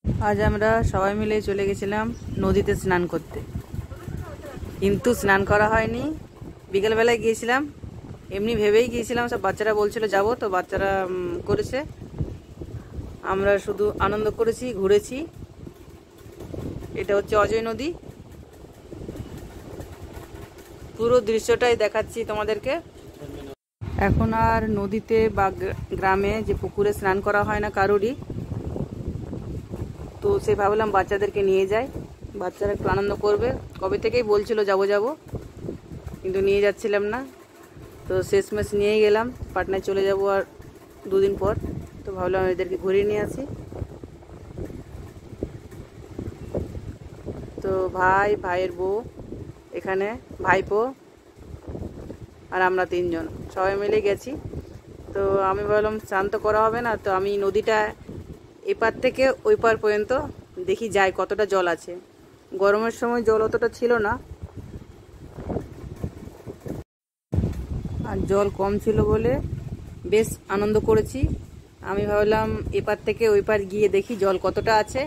আজ আমরা সবাই মিলে চলে গেছিলাম নদীতে স্নান করতে, কিন্তু স্নান করা হয়নি। বিকেলবেলায় গিয়েছিলাম, এমনি ভেবেই গিয়েছিলাম, সব বাচ্চারা বলছিল যাব, তো বাচ্চারা করেছে। আমরা শুধু আনন্দ করেছি, ঘুরেছি। এটা হচ্ছে অজয় নদী, পুরো দৃশ্যটাই দেখাচ্ছি তোমাদেরকে। এখন আর নদীতে বা গ্রামে যে পুকুরে স্নান করা হয় না কারোরই, তো সে ভাবলাম বাচ্চাদেরকে নিয়ে যাই, বাচ্চারা একটু আনন্দ করবে। কবে থেকেই বলছিল যাব যাব, কিন্তু নিয়ে যাচ্ছিলাম না। তো শেষমেশ নিয়ে গেলাম, পাটনায় চলে যাব আর দুদিন পর। তো ভাবলাম এদেরকে ঘুরিয়ে নিয়ে আসি। তো ভাইয়ের বউ এখানে, ভাইপো আর আমরা তিনজন সবাই মিলে গেছি। তো আমি ভাবলাম স্নান তো করা হবে না, তো আমি নদীটা এপার থেকে ওই পার পর্যন্ত দেখি যাই কতটা জল আছে। গরমের সময় জল অতটা ছিল না, আর জল কম ছিল বলে বেশ আনন্দ করেছি। আমি ভাবলাম এপার থেকে ওই পার গিয়ে দেখি জল কতটা আছে।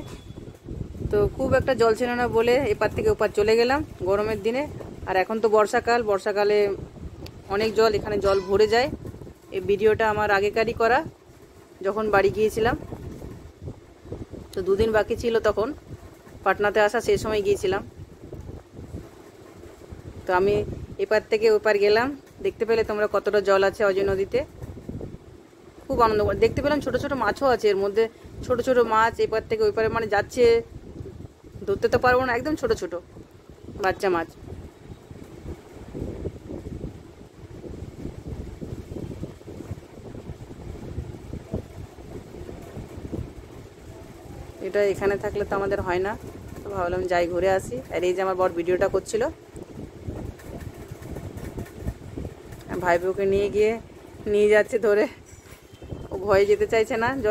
তো খুব একটা জল ছিল না বলে এপার থেকে ওপার চলে গেলাম গরমের দিনে। আর এখন তো বর্ষাকালে অনেক জল, এখানে জল ভরে যায়। এই ভিডিওটা আমার আগেকারই করা, যখন বাড়ি গিয়েছিলাম। তো দুদিন বাকি ছিল তখন পাটনাতে আসা, সেই সময় গিয়েছিলাম। তো আমি এপার থেকে ওপার গেলাম, দেখতে পেলে তোমরা কতটা জল আছে অজয় নদীতে। খুব আনন্দ দেখতে পেলাম, ছোট ছোট মাছও আছে এর মধ্যে। ছোট ছোট মাছ এপার থেকে ওই পারে মানে যাচ্ছে, ধরতে তো পারবো না, একদম ছোট ছোট বাচ্চা মাছ। এটা এখানে থাকলে তো আমাদের হয় না, তো ভাবলাম যাই ঘুরে আসি। আর এই যে আমার বর ভিডিওটা করছিল, ভাই বউকে নিয়ে যাচ্ছে ধরে। ও ভয়ে যেতে চাইছে না।